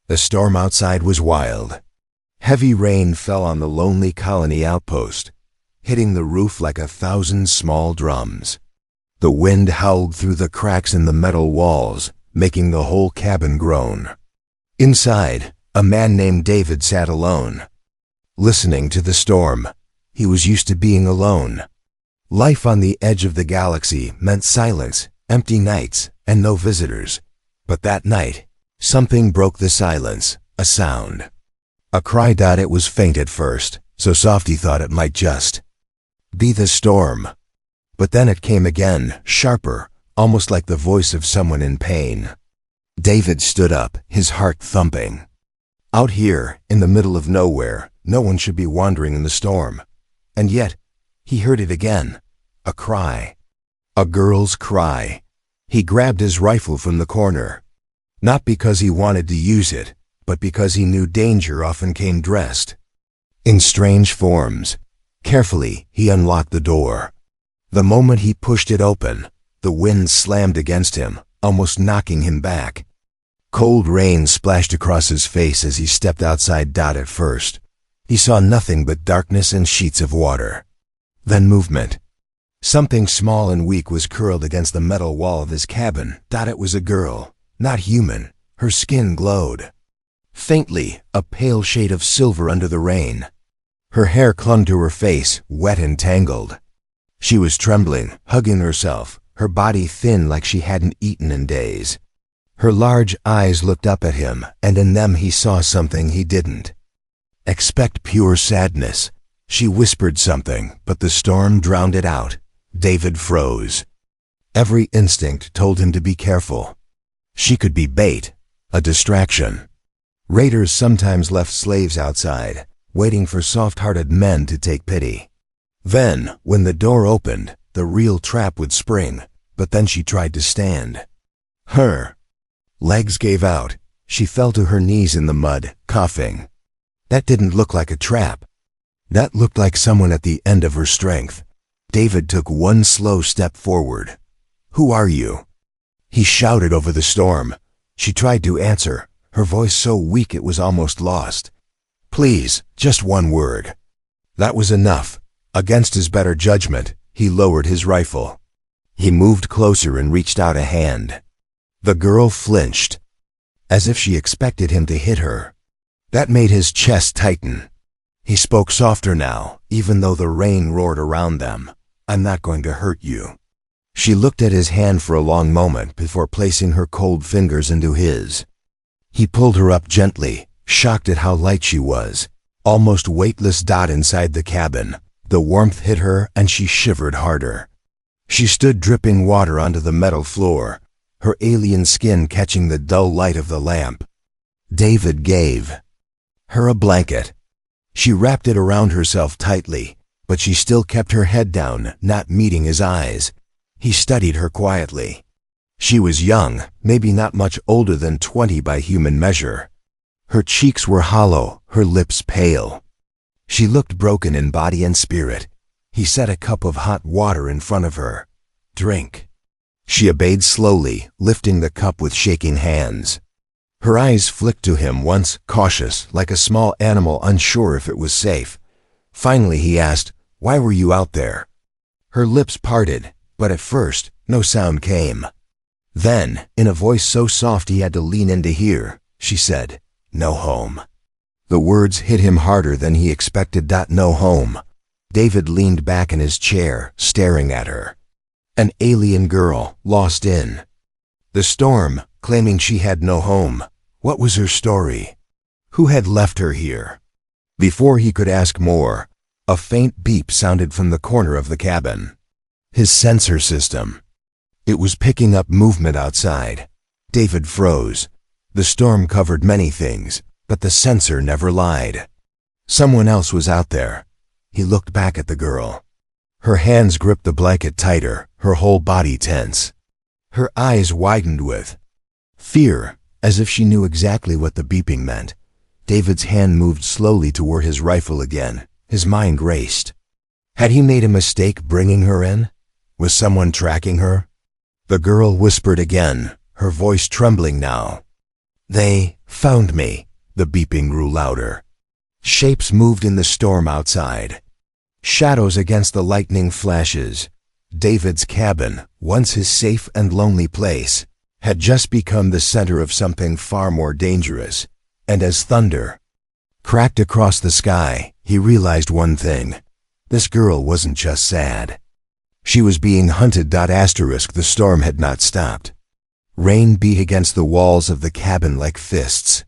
The storm outside was wild. Heavy rain fell on the lonely colony outpost, hitting the roof like 1,000 small drums. The wind howled through the cracks in the metal walls, making the whole cabin groan. Inside, a man named David sat alone, listening to the storm. He was used to being alone. Life on the edge of the galaxy meant silence, empty nights, and no visitors. But that night, something broke the silence, a sound. A cry. It was faint at first, so soft he thought it might just be the storm. But then it came again, sharper, almost like the voice of someone in pain. David stood up, his heart thumping. Out here, in the middle of nowhere, no one should be wandering in the storm. And yet, he heard it again. A cry. A girl's cry. He grabbed his rifle from the corner. Not because he wanted to use it, but because he knew danger often came dressed in strange forms. Carefully, he unlocked the door. The moment he pushed it open, the wind slammed against him, almost knocking him back. Cold rain splashed across his face as he stepped outside. At first, he saw nothing but darkness and sheets of water. Then movement. Something small and weak was curled against the metal wall of his cabin. It was a girl, not human. Her skin glowed faintly, a pale shade of silver under the rain. Her hair clung to her face, wet and tangled. She was trembling, hugging herself, her body thin like she hadn't eaten in days. Her large eyes looked up at him, and in them he saw something he didn't expect. Pure sadness. She whispered something, but the storm drowned it out. David froze. Every instinct told him to be careful. She could be bait, a distraction. Raiders sometimes left slaves outside, waiting for soft-hearted men to take pity. Then, when the door opened, the real trap would spring, but then she tried to stand. Her legs gave out. She fell to her knees in the mud, coughing. That didn't look like a trap. That looked like someone at the end of her strength. David took one slow step forward. "Who are you?" he shouted over the storm. She tried to answer, her voice so weak it was almost lost. "Please, just one word." That was enough. Against his better judgment, he lowered his rifle. He moved closer and reached out a hand. The girl flinched, as if she expected him to hit her. That made his chest tighten. He spoke softer now, even though the rain roared around them. "I'm not going to hurt you." She looked at his hand for a long moment before placing her cold fingers into his. He pulled her up gently, shocked at how light she was, almost weightless. Inside the cabin, the warmth hit her and she shivered harder. She stood dripping water onto the metal floor, her alien skin catching the dull light of the lamp. David gave her a blanket. She wrapped it around herself tightly, but she still kept her head down, not meeting his eyes. He studied her quietly. She was young, maybe not much older than 20 by human measure. Her cheeks were hollow, her lips pale. She looked broken in body and spirit. He set a cup of hot water in front of her. "Drink." She obeyed slowly, lifting the cup with shaking hands. Her eyes flicked to him once, cautious, like a small animal unsure if it was safe. Finally he asked, "Why were you out there?" Her lips parted, but at first, no sound came. Then, in a voice so soft he had to lean in to hear, she said, "No home." The words hit him harder than he expected. No home. David leaned back in his chair, staring at her. An alien girl, lost in the storm, claiming she had no home. What was her story? Who had left her here? Before he could ask more, a faint beep sounded from the corner of the cabin. His sensor system. It was picking up movement outside. David froze. The storm covered many things, but the sensor never lied. Someone else was out there. He looked back at the girl. Her hands gripped the blanket tighter, her whole body tense. Her eyes widened with fear, as if she knew exactly what the beeping meant. David's hand moved slowly toward his rifle again. His mind raced. Had he made a mistake bringing her in? Was someone tracking her? The girl whispered again, her voice trembling now. "They "Found me." The beeping grew louder. Shapes moved in the storm outside. Shadows against the lightning flashes. David's cabin, once his safe and lonely place, had just become the center of something far more dangerous. And as thunder cracked across the sky, he realized one thing. This girl wasn't just sad. She was being hunted. The storm had not stopped. Rain beat against the walls of the cabin like fists.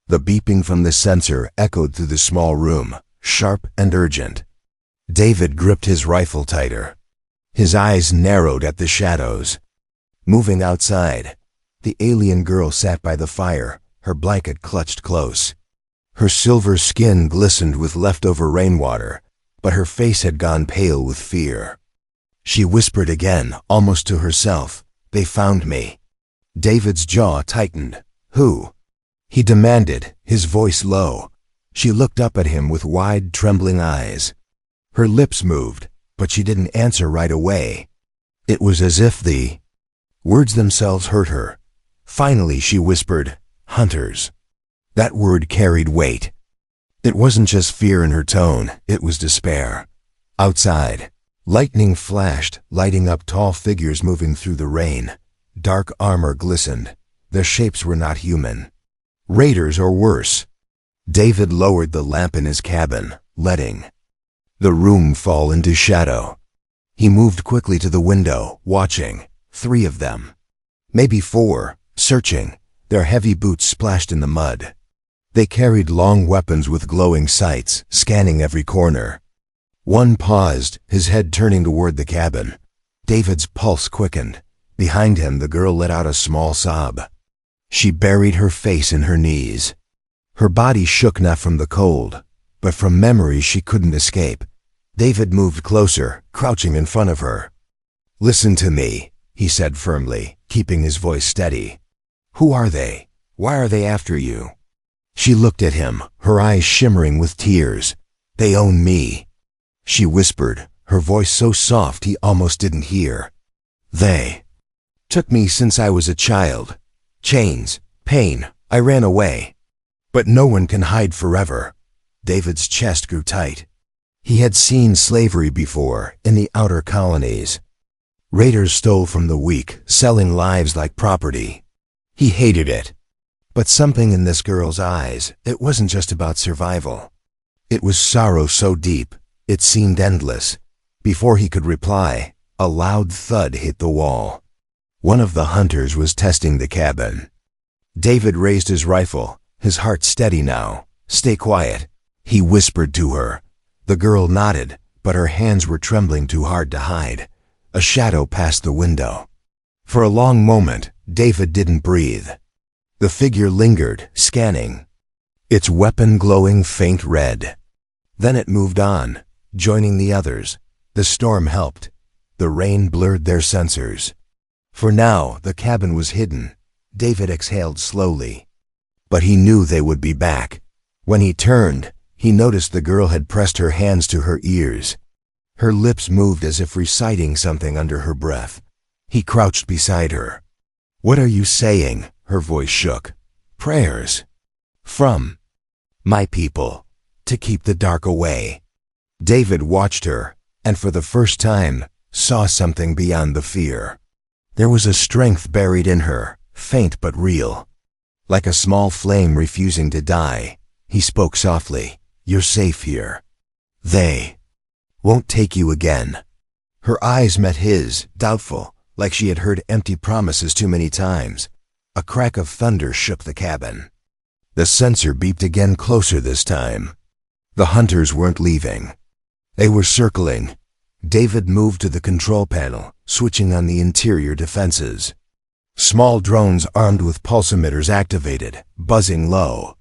The beeping from the sensor echoed through the small room, sharp and urgent. David gripped his rifle tighter. His eyes narrowed at the shadows. Moving outside, the alien girl sat by the fire, her blanket clutched close. Her silver skin glistened with leftover rainwater, but her face had gone pale with fear. She whispered again, almost to herself, "They found me." David's jaw tightened. "Who?" he demanded, his voice low. She looked up at him with wide, trembling eyes. Her lips moved, but she didn't answer right away. It was as if the words themselves hurt her. Finally she whispered, "Hunters." That word carried weight. It wasn't just fear in her tone, it was despair. Outside, lightning flashed, lighting up tall figures moving through the rain. Dark armor glistened. Their shapes were not human. Raiders or worse. David lowered the lamp in his cabin, letting the room fall into shadow. He moved quickly to the window, watching. 3 of them. Maybe 4, searching. Their heavy boots splashed in the mud. They carried long weapons with glowing sights, scanning every corner. One paused, his head turning toward the cabin. David's pulse quickened. Behind him, the girl let out a small sob. She buried her face in her knees. Her body shook not from the cold, but from memories she couldn't escape. David moved closer, crouching in front of her. "Listen to me," he said firmly, keeping his voice steady. "Who are they? Why are they after you?" She looked at him, her eyes shimmering with tears. "They own me," she whispered, her voice so soft he almost didn't hear. "They took me since I was a child. Chains, pain, I ran away. But no one can hide forever." David's chest grew tight. He had seen slavery before, in the outer colonies. Raiders stole from the weak, selling lives like property. He hated it. But something in this girl's eyes, it wasn't just about survival. It was sorrow so deep, it seemed endless. Before he could reply, a loud thud hit the wall. One of the hunters was testing the cabin. David raised his rifle, his heart steady now. "Stay quiet," he whispered to her. The girl nodded, but her hands were trembling too hard to hide. A shadow passed the window. For a long moment, David didn't breathe. The figure lingered, scanning, its weapon glowing faint red. Then it moved on, joining the others. The storm helped. The rain blurred their sensors. For now, the cabin was hidden. David exhaled slowly. But he knew they would be back. When he turned, he noticed the girl had pressed her hands to her ears. Her lips moved as if reciting something under her breath. He crouched beside her. "What are you saying?" Her voice shook. "Prayers. From my people, to keep the dark away." David watched her, and for the first time, saw something beyond the fear. There was a strength buried in her, faint but real. Like a small flame refusing to die, he spoke softly. "You're safe here. They won't take you again." Her eyes met his, doubtful, like she had heard empty promises too many times. A crack of thunder shook the cabin. The sensor beeped again, closer this time. The hunters weren't leaving. They were circling. David moved to the control panel, switching on the interior defenses. Small drones armed with pulse emitters activated, buzzing low.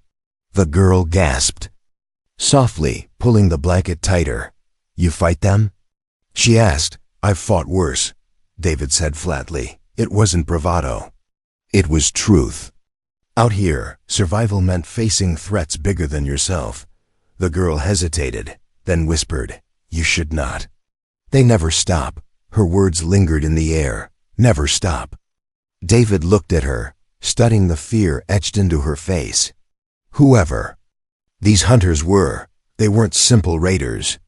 The girl gasped. Softly, pulling the blanket tighter. "You fight them?" she asked. "I've fought worse," David said flatly. It wasn't bravado. It was truth. Out here, survival meant facing threats bigger than yourself. The girl hesitated, then whispered, "You should not." "They never stop." Her words lingered in the air. "Never stop." David looked at her, studying the fear etched into her face. Whoever these hunters were, they weren't simple raiders.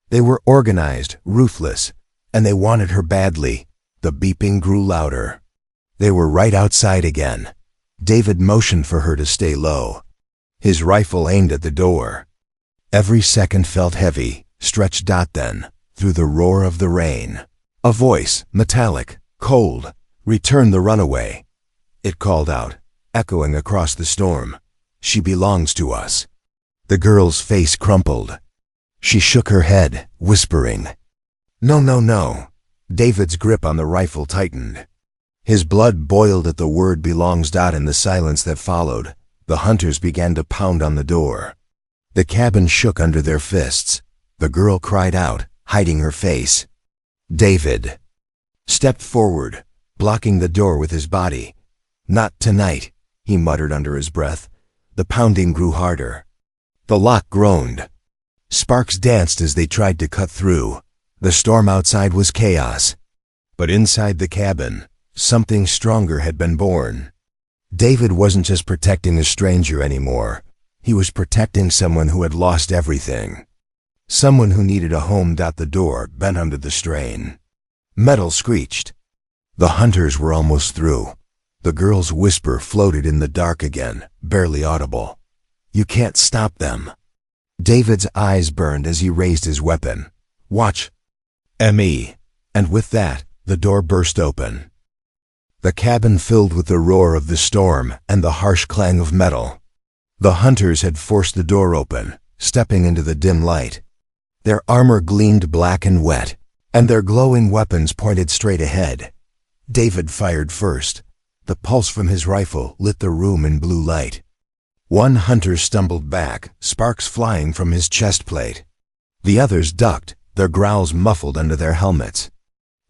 They were organized, ruthless, and they wanted her badly. The beeping grew louder. They were right outside again. David motioned for her to stay low, his rifle aimed at the door. Every second felt heavy, stretched out then, through the roar of the rain. A voice, metallic, cold, "Return the runaway." It called out, echoing across the storm. "She belongs to us." The girl's face crumpled. She shook her head, whispering, "No, no, no." David's grip on the rifle tightened. His blood boiled at the word "belongs." In the silence that followed, the hunters began to pound on the door. The cabin shook under their fists. The girl cried out, hiding her face. David stepped forward, blocking the door with his body. "Not tonight," he muttered under his breath. The pounding grew harder. The lock groaned. Sparks danced as they tried to cut through. The storm outside was chaos. But inside the cabin, something stronger had been born. David wasn't just protecting a stranger anymore. He was protecting someone who had lost everything. Someone who needed a home. The door bent under the strain. Metal screeched. The hunters were almost through. The girl's whisper floated in the dark again, barely audible. "You can't stop them." David's eyes burned as he raised his weapon. "Watch, me." And with that, the door burst open. The cabin filled with the roar of the storm and the harsh clang of metal. The hunters had forced the door open, stepping into the dim light. Their armor gleamed black and wet, and their glowing weapons pointed straight ahead. David fired first. The pulse from his rifle lit the room in blue light. One hunter stumbled back, sparks flying from his chest plate. The others ducked, their growls muffled under their helmets.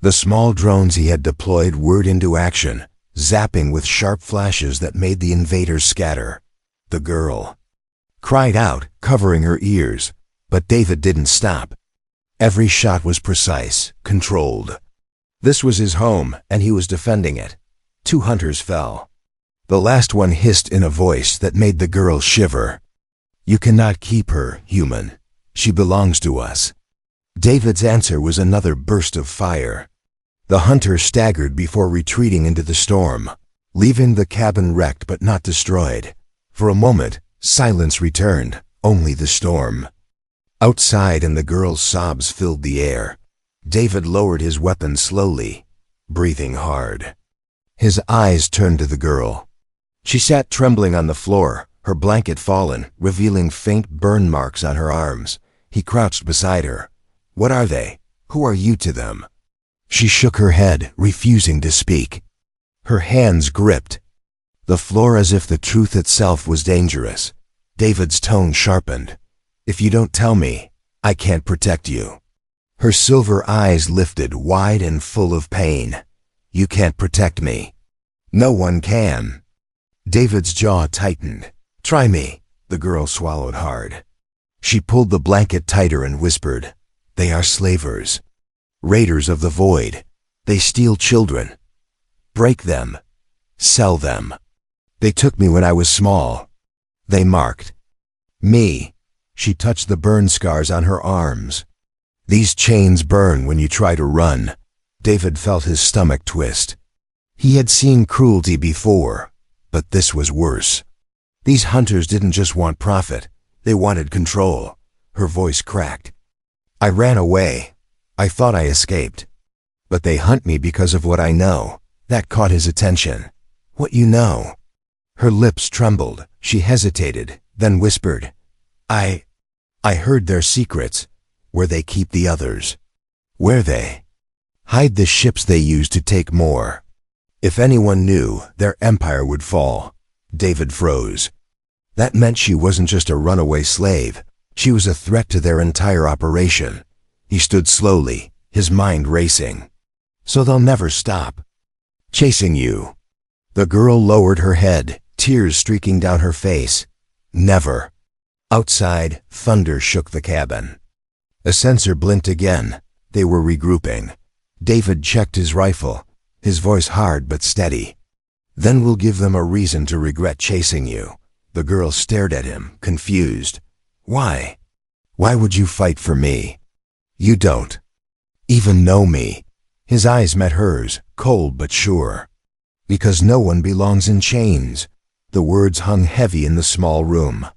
The small drones he had deployed whirred into action, zapping with sharp flashes that made the invaders scatter. The girl cried out, covering her ears, but David didn't stop. Every shot was precise, controlled. This was his home, and he was defending it. 2 hunters fell. The last one hissed in a voice that made the girl shiver. "You cannot keep her, human. She belongs to us." David's answer was another burst of fire. The hunter staggered before retreating into the storm, leaving the cabin wrecked but not destroyed. For a moment, silence returned, only the storm. Outside, and the girl's sobs filled the air. David lowered his weapon slowly, breathing hard. His eyes turned to the girl. She sat trembling on the floor, her blanket fallen, revealing faint burn marks on her arms. He crouched beside her. "What are they? Who are you to them?" She shook her head, refusing to speak. Her hands gripped the floor as if the truth itself was dangerous. David's tone sharpened. "If you don't tell me, I can't protect you." Her silver eyes lifted, wide and full of pain. "You can't protect me. No one can." David's jaw tightened. "Try me." The girl swallowed hard. She pulled the blanket tighter and whispered, "They are slavers. Raiders of the void. They steal children. Break them. Sell them. They took me when I was small. They marked me." She touched the burn scars on her arms. "These chains burn when you try to run." David felt his stomach twist. He had seen cruelty before, but this was worse. These hunters didn't just want profit, they wanted control. Her voice cracked. "I ran away. I thought I escaped. But they hunt me because of what I know." That caught his attention. "What you know?" Her lips trembled. She hesitated, then whispered, I heard their secrets, where they keep the others." "Where they?" "Hide the ships they use to take more. If anyone knew, their empire would fall." David froze. That meant she wasn't just a runaway slave. She was a threat to their entire operation. He stood slowly, his mind racing. "So they'll never stop chasing you?" The girl lowered her head, tears streaking down her face. "Never." Outside, thunder shook the cabin. A sensor blinked again. They were regrouping. David checked his rifle, his voice hard but steady. Then we'll give them a reason to regret chasing you." The girl stared at him, confused. "Why? Why would you fight for me? You don't even know me." His eyes met hers, cold but sure. "Because no one belongs in chains." The words hung heavy in the small room.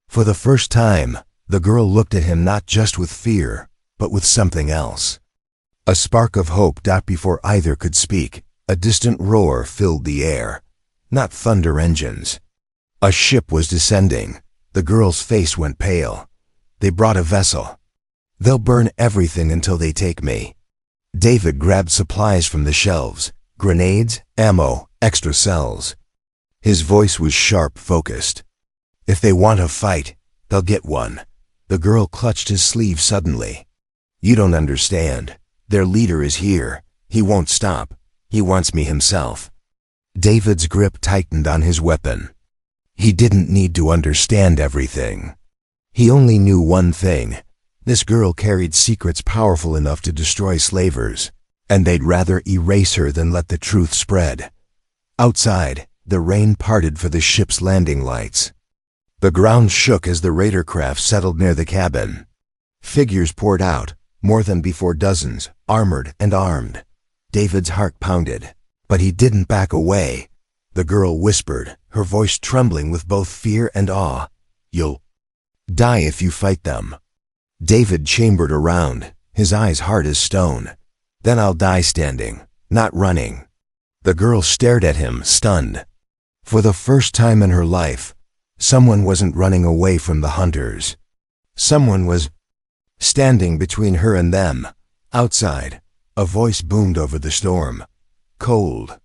For the first time, the girl looked at him not just with fear, but with something else. A spark of hope died before either could speak. A distant roar filled the air. Not thunder engines. A ship was descending. The girl's face went pale. "They brought a vessel. They'll burn everything until they take me." David grabbed supplies from the shelves. Grenades, ammo, extra cells. His voice was sharp, focused. "If they want a fight, they'll get one." The girl clutched his sleeve suddenly. "You don't understand. Their leader is here. He won't stop. He wants me himself." David's grip tightened on his weapon. He didn't need to understand everything. He only knew one thing. This girl carried secrets powerful enough to destroy slavers, and they'd rather erase her than let the truth spread. Outside, the rain parted for the ship's landing lights. The ground shook as the raider craft settled near the cabin. Figures poured out, more than before, dozens, armored and armed. David's heart pounded, but he didn't back away. The girl whispered, her voice trembling with both fear and awe. "You'll die if you fight them." David chambered around, his eyes hard as stone. "Then I'll die standing, not running." The girl stared at him, stunned. For the first time in her life, someone wasn't running away from the hunters. Someone was standing between her and them. Outside, a voice boomed over the storm. Cold,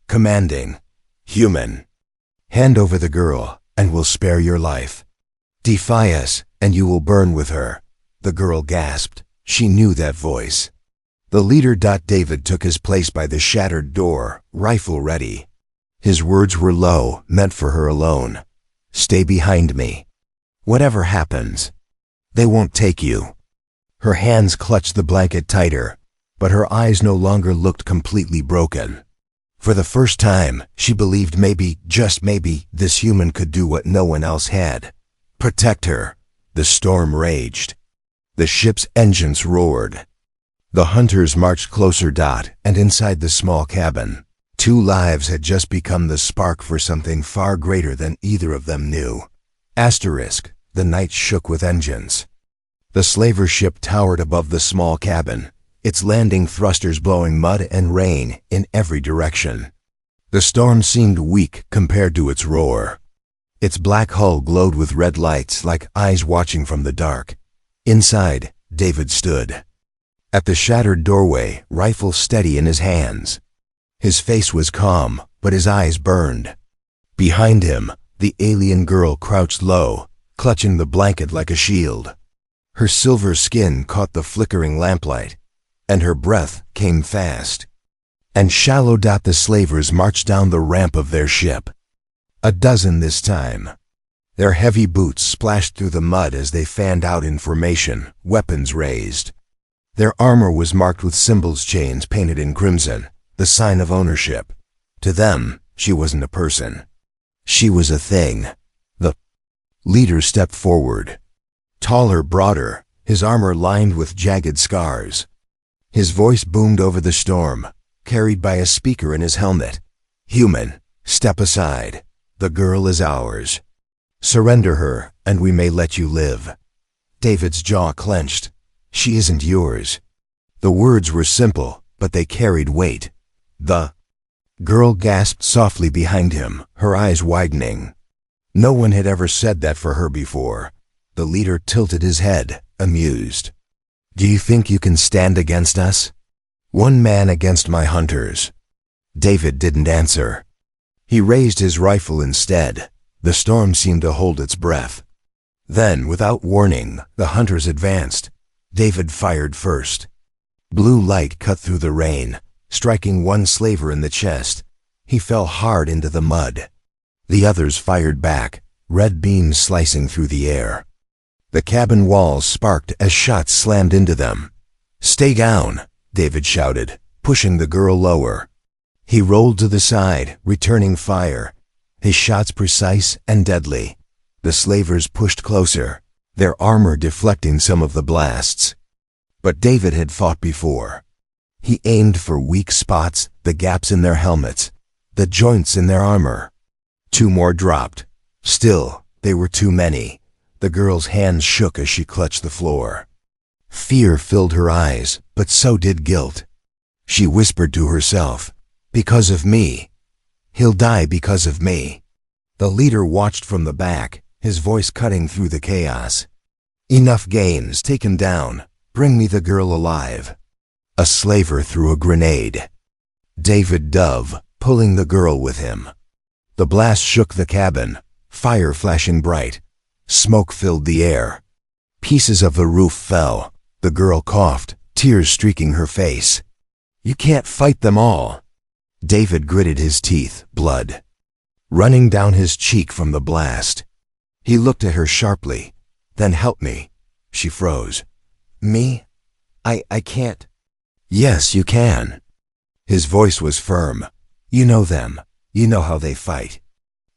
commanding, human. "Hand over the girl, and we'll spare your life. Defy us, and you will burn with her." The girl gasped. She knew that voice. The leader. David took his place by the shattered door, rifle ready. His words were low, meant for her alone. "Stay behind me. Whatever happens, they won't take you." Her hands clutched the blanket tighter, but her eyes no longer looked completely broken. For the first time, she believed maybe, just maybe, this human could do what no one else had. Protect her. The storm raged. The ship's engines roared. The hunters marched closer. And inside the small cabin, 2 lives had just become the spark for something far greater than either of them knew. Asterisk, the night shook with engines. The slaver ship towered above the small cabin, its landing thrusters blowing mud and rain in every direction. The storm seemed weak compared to its roar. Its black hull glowed with red lights like eyes watching from the dark. Inside, David stood. At the shattered doorway, rifle steady in his hands. His face was calm, but his eyes burned. Behind him, the alien girl crouched low, clutching the blanket like a shield. Her silver skin caught the flickering lamplight, and her breath came fast. And shallow. The slavers marched down the ramp of their ship. 12 this time. Their heavy boots splashed through the mud as they fanned out in formation, weapons raised. Their armor was marked with symbols, chains painted in crimson, the sign of ownership. To them, she wasn't a person. She was a thing. The leader stepped forward. Taller, broader, his armor lined with jagged scars. His voice boomed over the storm, carried by a speaker in his helmet. "Human, step aside. The girl is ours. Surrender her, and we may let you live." David's jaw clenched. "She isn't yours." The words were simple, but they carried weight. The girl gasped softly behind him, her eyes widening. No one had ever said that for her before. The leader tilted his head, amused. "Do you think you can stand against us? One man against my hunters." David didn't answer. He raised his rifle instead. The storm seemed to hold its breath. Then, without warning, the hunters advanced. David fired first. Blue light cut through the rain, striking one slaver in the chest. He fell hard into the mud. The others fired back, red beams slicing through the air. The cabin walls sparked as shots slammed into them. "Stay down," David shouted, pushing the girl lower. He rolled to the side, returning fire, his shots precise and deadly. The slavers pushed closer, their armor deflecting some of the blasts. But David had fought before. He aimed for weak spots, the gaps in their helmets, the joints in their armor. 2 more dropped. Still, they were too many. The girl's hands shook as she clutched the floor. Fear filled her eyes, but so did guilt. She whispered to herself, "Because of me. He'll die because of me." The leader watched from the back, his voice cutting through the chaos. "Enough games, take him down. Bring me the girl alive." A slaver threw a grenade. David dove, pulling the girl with him. The blast shook the cabin, fire flashing bright. Smoke filled the air. Pieces of the roof fell. The girl coughed, tears streaking her face. "You can't fight them all." David gritted his teeth, blood running down his cheek from the blast. He looked at her sharply. "Then help me." She froze. "Me? I can't." "Yes, you can." His voice was firm. "You know them. You know how they fight.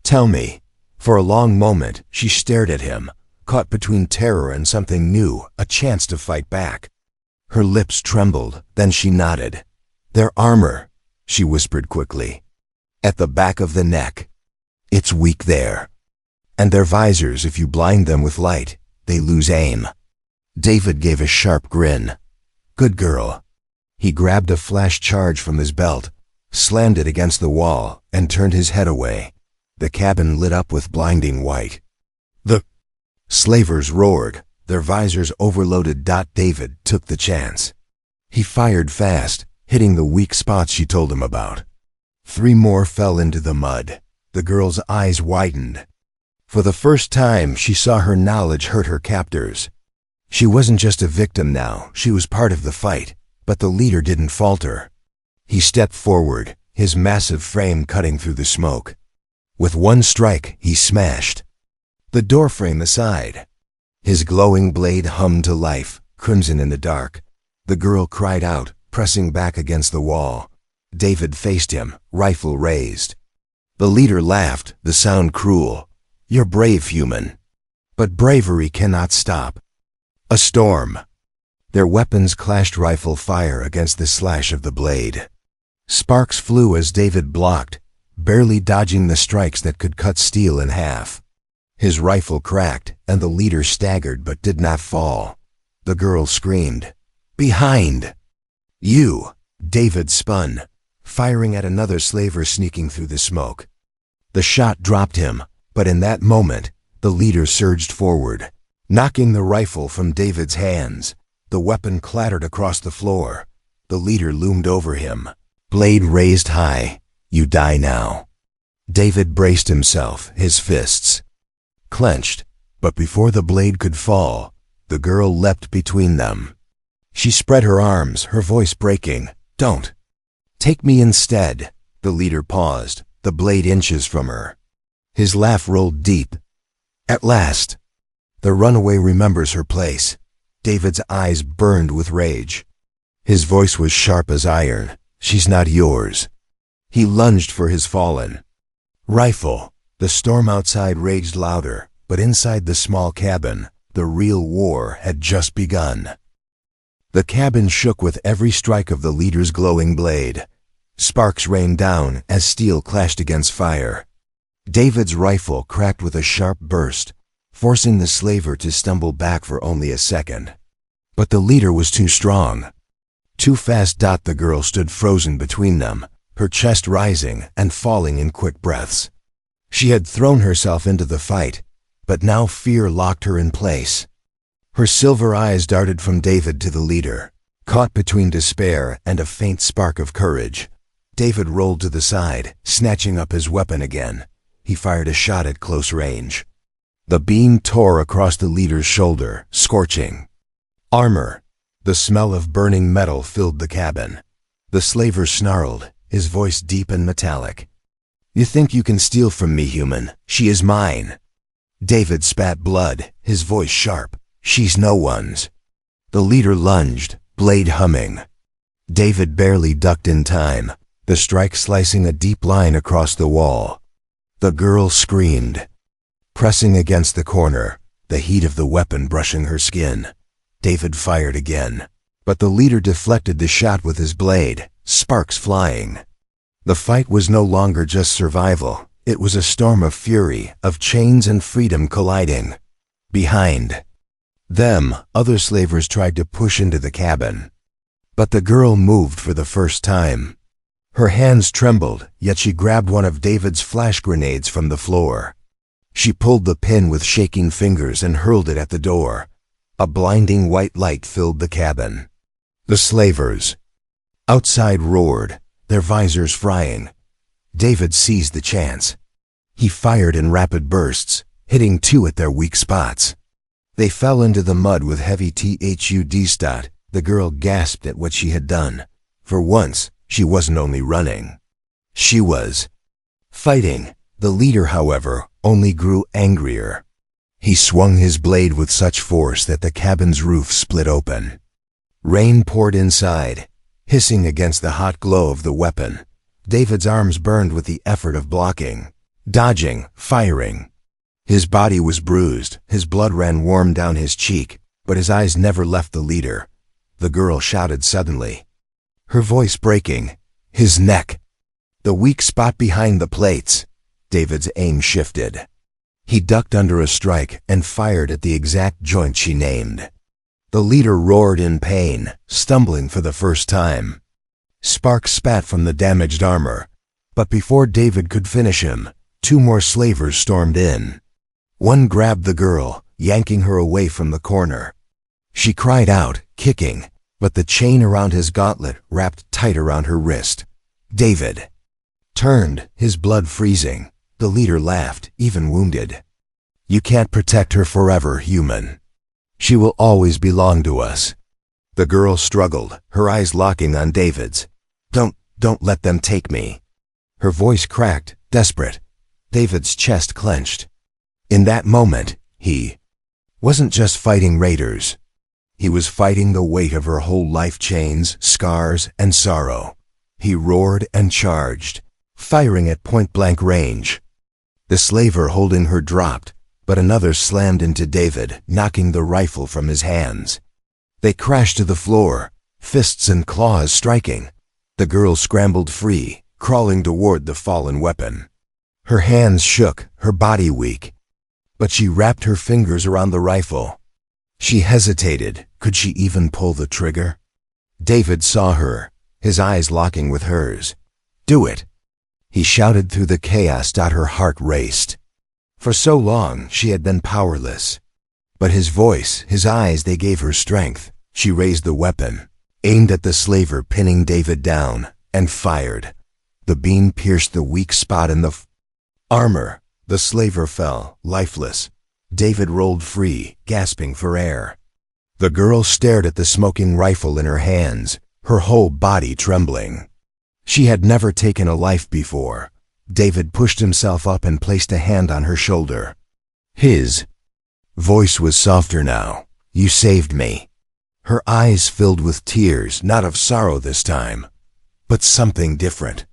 Tell me." For a long moment, she stared at him, caught between terror and something new, a chance to fight back. Her lips trembled, then she nodded. "Their armor," she whispered quickly. "At the back of the neck. It's weak there. And their visors, if you blind them with light, they lose aim." David gave a sharp grin. "Good girl." He grabbed a flash charge from his belt, slammed it against the wall, and turned his head away. The cabin lit up with blinding white. The slavers roared, their visors overloaded. David took the chance. He fired fast, hitting the weak spots she told him about. 3 more fell into the mud. The girl's eyes widened. For the first time, she saw her knowledge hurt her captors. She wasn't just a victim now, she was part of the fight, but the leader didn't falter. He stepped forward, his massive frame cutting through the smoke. With one strike, he smashed the doorframe aside. His glowing blade hummed to life, crimson in the dark. The girl cried out, pressing back against the wall. David faced him, rifle raised. The leader laughed, the sound cruel. "You're brave, human. But bravery cannot stop." A storm. Their weapons clashed, rifle fire against the slash of the blade. Sparks flew as David blocked, barely dodging the strikes that could cut steel in half. His rifle cracked, and the leader staggered but did not fall. The girl screamed, "Behind!" "You!" David spun, firing at another slaver sneaking through the smoke. The shot dropped him, but in that moment, the leader surged forward, knocking the rifle from David's hands. The weapon clattered across the floor. The leader loomed over him, blade raised high. "You die now." David braced himself, his fists clenched, but before the blade could fall, the girl leapt between them. She spread her arms, her voice breaking. "Don't. Take me instead." The leader paused, the blade inches from her. His laugh rolled deep. "At last. The runaway remembers her place." David's eyes burned with rage. His voice was sharp as iron. "She's not yours." He lunged for his fallen rifle. The storm outside raged louder, but inside the small cabin, the real war had just begun. The cabin shook with every strike of the leader's glowing blade. Sparks rained down as steel clashed against fire. David's rifle cracked with a sharp burst, forcing the slaver to stumble back for only a second. But the leader was too strong. Too fast. The girl stood frozen between them, her chest rising and falling in quick breaths. She had thrown herself into the fight, but now fear locked her in place. Her silver eyes darted from David to the leader, caught between despair and a faint spark of courage. David rolled to the side, snatching up his weapon again. He fired a shot at close range. The beam tore across the leader's shoulder, scorching armor. The smell of burning metal filled the cabin. The slaver snarled, his voice deep and metallic. "You think you can steal from me, human? She is mine." David spat blood, his voice sharp. "She's no one's." The leader lunged, blade humming. David barely ducked in time. the strike slicing a deep line across the wall. The girl screamed. Pressing against the corner, the heat of the weapon brushing her skin, David fired again. But the leader deflected the shot with his blade, sparks flying. The fight was no longer just survival. It was a storm of fury, of chains and freedom colliding. Behind them, other slavers tried to push into the cabin. But the girl moved for the first time. Her hands trembled, yet she grabbed one of David's flash grenades from the floor. She pulled the pin with shaking fingers and hurled it at the door. A blinding white light filled the cabin. The slavers outside roared, their visors frying. David seized the chance. He fired in rapid bursts, hitting two at their weak spots. They fell into the mud with heavy THUD. The girl gasped at what she had done. For once, she wasn't only running. She was fighting. The leader, however, only grew angrier. He swung his blade with such force that the cabin's roof split open. Rain poured inside, hissing against the hot glow of the weapon. David's arms burned with the effort of blocking, dodging, firing. His body was bruised, his blood ran warm down his cheek, but his eyes never left the leader. The girl shouted suddenly, her voice breaking. His neck, the weak spot behind the plates. David's aim shifted. He ducked under a strike and fired at the exact joint she named. The leader roared in pain, stumbling for the first time. Sparks spat from the damaged armor, but before David could finish him, two more slavers stormed in. One grabbed the girl, yanking her away from the corner. She cried out, kicking, but the chain around his gauntlet wrapped tight around her wrist. David turned, his blood freezing. The leader laughed, even wounded. You can't protect her forever, human. She will always belong to us. The girl struggled, her eyes locking on David's. Don't let them take me. Her voice cracked, desperate. David's chest clenched. In that moment, he wasn't just fighting raiders. He was fighting the weight of her whole life chains, scars, and sorrow. He roared and charged, firing at point-blank range. The slaver holding her dropped, but another slammed into David, knocking the rifle from his hands. They crashed to the floor, fists and claws striking. The girl scrambled free, crawling toward the fallen weapon. Her hands shook, her body weak. But she wrapped her fingers around the rifle. She hesitated. Could she even pull the trigger? David saw her, his eyes locking with hers. Do it! He shouted through the chaos. Her heart raced. For so long, she had been powerless. But his voice, his eyes, they gave her strength. She raised the weapon, aimed at the slaver pinning David down, and fired. The beam pierced the weak spot in the armor. The slaver fell, lifeless. David rolled free, gasping for air. The girl stared at the smoking rifle in her hands, her whole body trembling. She had never taken a life before. David pushed himself up and placed a hand on her shoulder. His voice was softer now. You saved me. Her eyes filled with tears, not of sorrow this time, but something different.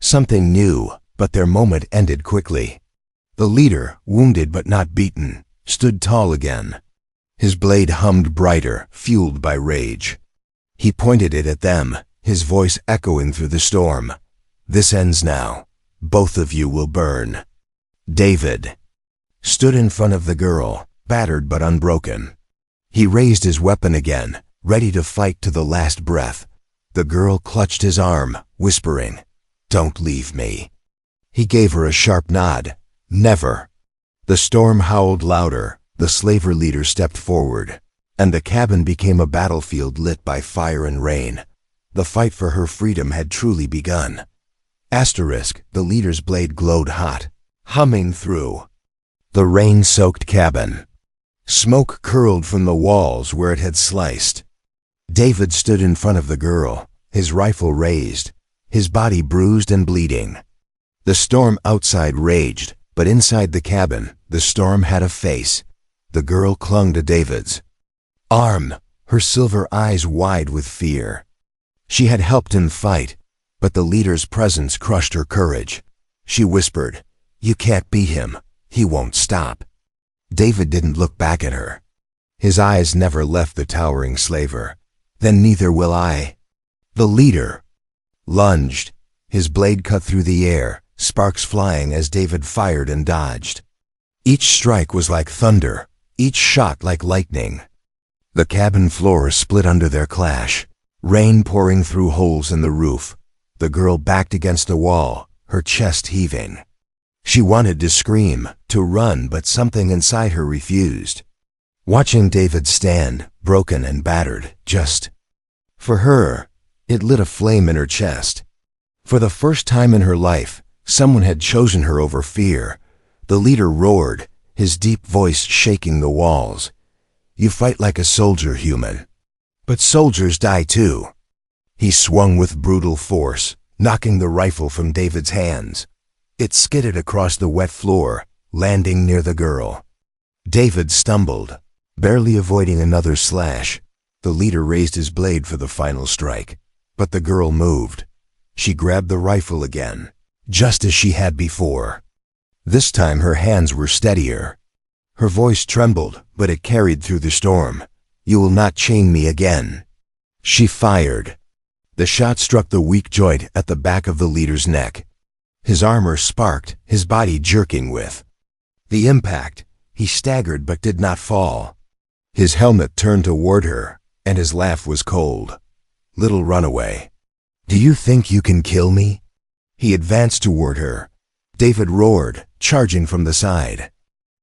Something new, but their moment ended quickly. The leader, wounded but not beaten, stood tall again. His blade hummed brighter, fueled by rage. He pointed it at them, his voice echoing through the storm. This ends now. Both of you will burn. David stood in front of the girl, battered but unbroken. He raised his weapon again, ready to fight to the last breath. The girl clutched his arm, whispering, "Don't leave me." He gave her a sharp nod. Never. The storm howled louder. The slaver leader stepped forward, and the cabin became a battlefield lit by fire and rain. The fight for her freedom had truly begun. Asterisk, the leader's blade glowed hot, humming through the rain-soaked cabin. Smoke curled from the walls where it had sliced. David stood in front of the girl, his rifle raised, his body bruised and bleeding. The storm outside raged, but inside the cabin, the storm had a face. The girl clung to David's arm, her silver eyes wide with fear. She had helped him fight. But the leader's presence crushed her courage. She whispered, "You can't beat him. He won't stop." David didn't look back at her. His eyes never left the towering slaver. "Then neither will I." The leader lunged. His blade cut through the air, sparks flying as David fired and dodged. Each strike was like thunder, each shot like lightning. The cabin floor split under their clash, rain pouring through holes in the roof. The girl backed against the wall, her chest heaving. She wanted to scream, to run, but something inside her refused. Watching David stand, broken and battered, for her, it lit a flame in her chest. For the first time in her life, someone had chosen her over fear. The leader roared, his deep voice shaking the walls. "You fight like a soldier, human. But soldiers die too." He swung with brutal force, knocking the rifle from David's hands. It skidded across the wet floor, landing near the girl. David stumbled, barely avoiding another slash. The leader raised his blade for the final strike, but the girl moved. She grabbed the rifle again, just as she had before. This time her hands were steadier. Her voice trembled, but it carried through the storm. "You will not chain me again." She fired. The shot struck the weak joint at the back of the leader's neck. His armor sparked, his body jerking with the impact. He staggered but did not fall. His helmet turned toward her, and his laugh was cold. "Little runaway. Do you think you can kill me?" He advanced toward her. David roared, charging from the side.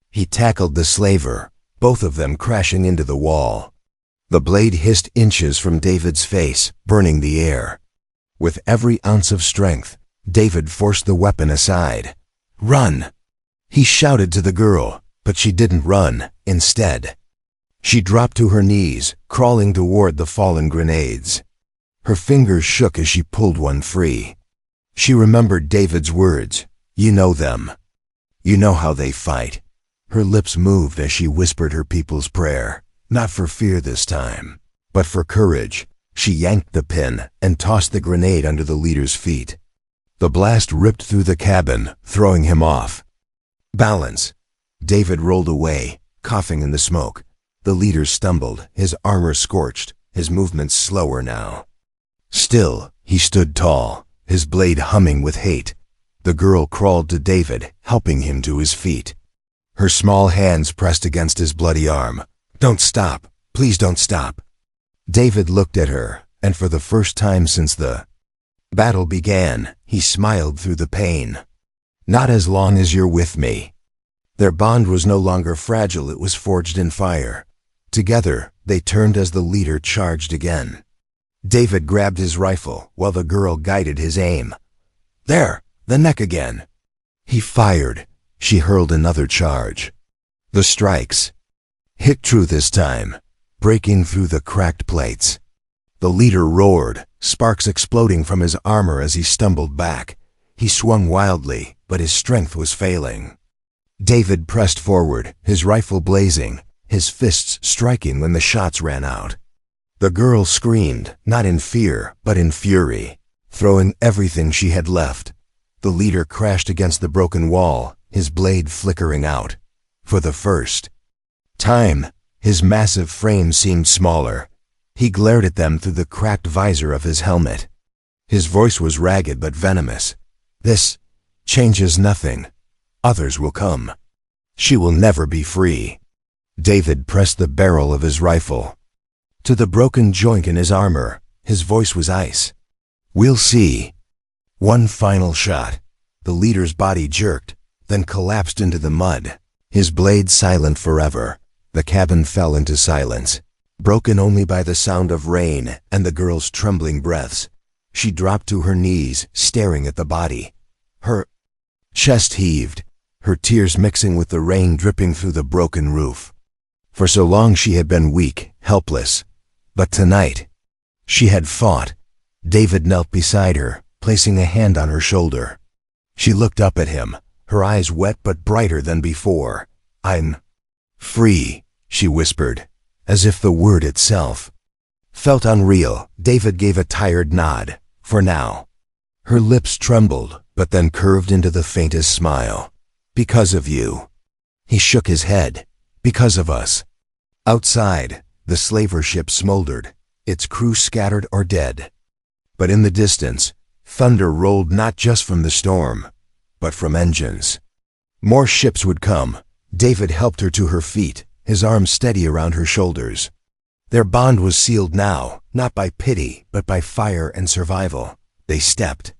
He tackled the slaver, both of them crashing into the wall. The blade hissed inches from David's face, burning the air. With every ounce of strength, David forced the weapon aside. "Run!" He shouted to the girl, but she didn't run. Instead, she dropped to her knees, crawling toward the fallen grenades. Her fingers shook as she pulled one free. She remembered David's words. "You know them. You know how they fight." Her lips moved as she whispered her people's prayer, not for fear this time, but for courage. She yanked the pin and tossed the grenade under the leader's feet. The blast ripped through the cabin, throwing him off. "Balance." David rolled away, coughing in the smoke. The leader stumbled, his armor scorched, his movements slower now. Still, he stood tall, his blade humming with hate. The girl crawled to David, helping him to his feet. Her small hands pressed against his bloody arm. "Don't stop. Please don't stop." David looked at her, and for the first time since the battle began, he smiled through the pain. "Not as long as you're with me." Their bond was no longer fragile, it was forged in fire. Together, they turned as the leader charged again. David grabbed his rifle, while the girl guided his aim. "There, the neck again." He fired. She hurled another charge. The strikes hit true this time, breaking through the cracked plates. The leader roared, sparks exploding from his armor as he stumbled back. He swung wildly, but his strength was failing. David pressed forward, his rifle blazing, his fists striking when the shots ran out. The girl screamed, not in fear, but in fury, throwing everything she had left. The leader crashed against the broken wall, his blade flickering out. For the first time, his massive frame seemed smaller. He glared at them through the cracked visor of his helmet. His voice was ragged but venomous. "This changes nothing. Others will come. She will never be free." David pressed the barrel of his rifle to the broken joint in his armor. His voice was ice. "We'll see." One final shot. The leader's body jerked, then collapsed into the mud, his blade silent forever. The cabin fell into silence, broken only by the sound of rain and the girl's trembling breaths. She dropped to her knees, staring at the body. Her chest heaved, her tears mixing with the rain dripping through the broken roof. For so long she had been weak, helpless. But tonight, she had fought. David knelt beside her, placing a hand on her shoulder. She looked up at him, her eyes wet but brighter than before. "I'm free," she whispered, as if the word itself felt unreal. David gave a tired nod. For now. Her lips trembled, but then curved into the faintest smile. Because of you. He shook his head. Because of us. Outside, the slaver ship smoldered, its crew scattered or dead. But in the distance, thunder rolled not just from the storm, but from engines. More ships would come. David helped her to her feet, his arms steady around her shoulders. Their bond was sealed now, not by pity, but by fire and survival. They stepped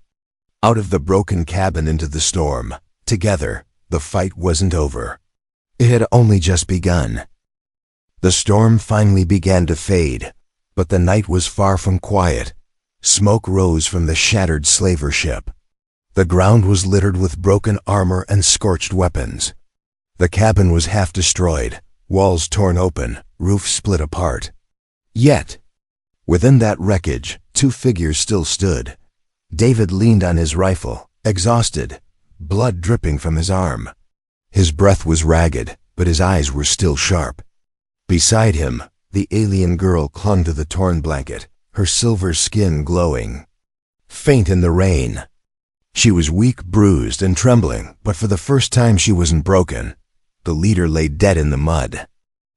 out of the broken cabin into the storm. Together, the fight wasn't over. It had only just begun. The storm finally began to fade, but the night was far from quiet. Smoke rose from the shattered slaver ship. The ground was littered with broken armor and scorched weapons. The cabin was half destroyed, walls torn open, roof split apart. Yet, within that wreckage, two figures still stood. David leaned on his rifle, exhausted, blood dripping from his arm. His breath was ragged, but his eyes were still sharp. Beside him, the alien girl clung to the torn blanket, her silver skin glowing. Faint in the rain. She was weak, bruised, and trembling, but for the first time she wasn't broken. The leader lay dead in the mud.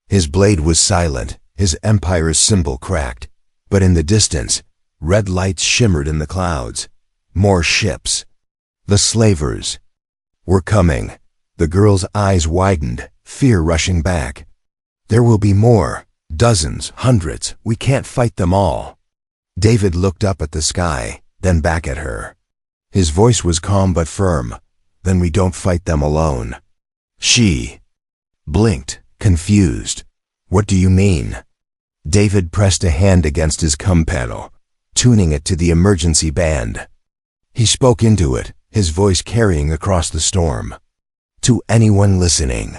His blade was silent, his empire's symbol cracked. But in the distance, red lights shimmered in the clouds. More ships. The slavers were coming. The girl's eyes widened, fear rushing back. There will be more. Dozens, hundreds. We can't fight them all. David looked up at the sky, then back at her. His voice was calm but firm. Then we don't fight them alone. She blinked, confused. What do you mean? David pressed a hand against his comm panel, tuning it to the emergency band. He spoke into it, his voice carrying across the storm. To anyone listening.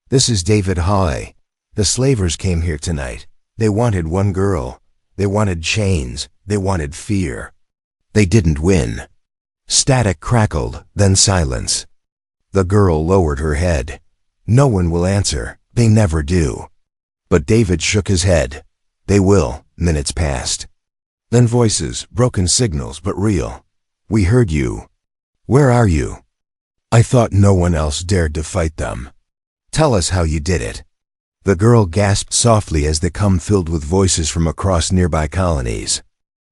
This is David Hoy. The slavers came here tonight. They wanted one girl. They wanted chains. They wanted fear. They didn't win. Static crackled, then silence. The girl lowered her head. No one will answer. They never do. But David shook his head. They will. Minutes passed. Then voices, broken signals, but real. We heard you. Where are you? I thought no one else dared to fight them. Tell us how you did it. The girl gasped softly as the comm filled with voices from across nearby colonies.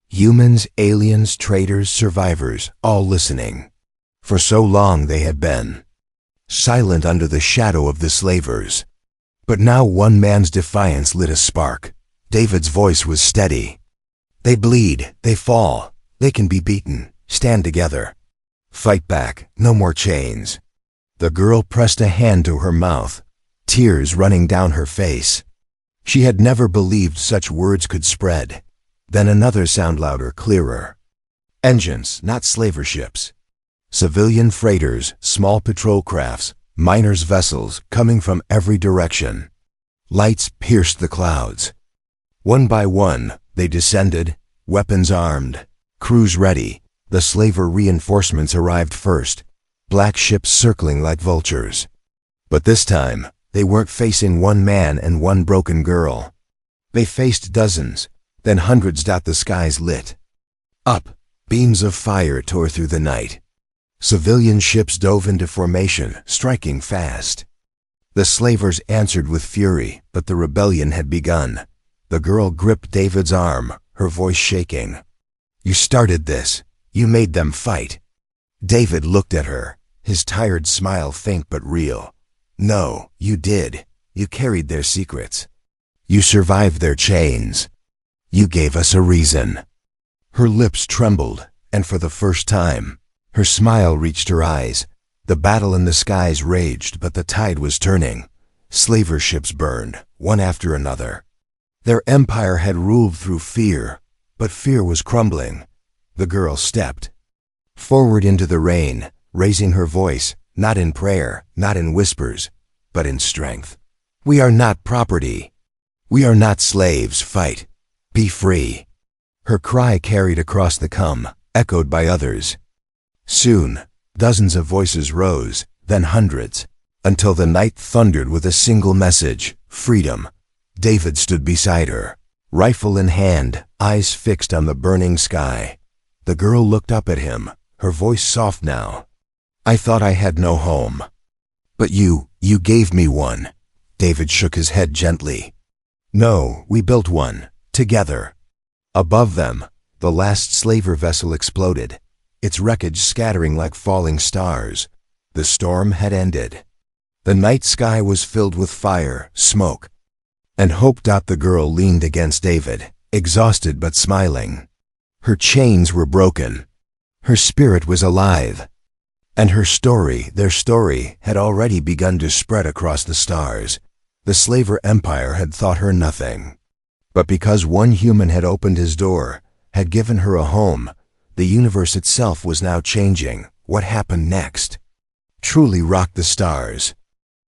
Humans, aliens, traitors, survivors, all listening. For so long they had been silent under the shadow of the slavers. But now one man's defiance lit a spark. David's voice was steady. They bleed, they fall, they can be beaten. Stand together. Fight back, no more chains. The girl pressed a hand to her mouth, tears running down her face. She had never believed such words could spread. Then another sound louder, clearer. Engines, not slaver ships. Civilian freighters, small patrol crafts, miners' vessels coming from every direction. Lights pierced the clouds. One by one, they descended, weapons armed, crews ready. The slaver reinforcements arrived first, black ships circling like vultures. But this time, they weren't facing one man and one broken girl. They faced dozens, then hundreds. The skies lit up. Beams of fire tore through the night. Civilian ships dove into formation, striking fast. The slavers answered with fury, but the rebellion had begun. The girl gripped David's arm, her voice shaking. You started this. You made them fight. David looked at her, his tired smile faint but real. No, you did. You carried their secrets. You survived their chains. You gave us a reason. Her lips trembled, and for the first time, her smile reached her eyes. The battle in the skies raged, but the tide was turning. Slaver ships burned, one after another. Their empire had ruled through fear, but fear was crumbling. The girl stepped forward into the rain, raising her voice, not in prayer, not in whispers, but in strength. We are not property. We are not slaves. Fight. Be free. Her cry carried across the comm, echoed by others. Soon, dozens of voices rose, then hundreds, until the night thundered with a single message, freedom. David stood beside her, rifle in hand, eyes fixed on the burning sky. The girl looked up at him, her voice soft now. "I thought I had no home. But you gave me one." David shook his head gently. "No, we built one, together." Above them, the last slaver vessel exploded, its wreckage scattering like falling stars. The storm had ended. The night sky was filled with fire, smoke, and hope. The girl leaned against David, exhausted but smiling. Her chains were broken. Her spirit was alive. And her story, their story, had already begun to spread across the stars. The slaver empire had thought her nothing. But because one human had opened his door, had given her a home, the universe itself was now changing. What happened next truly rocked the stars.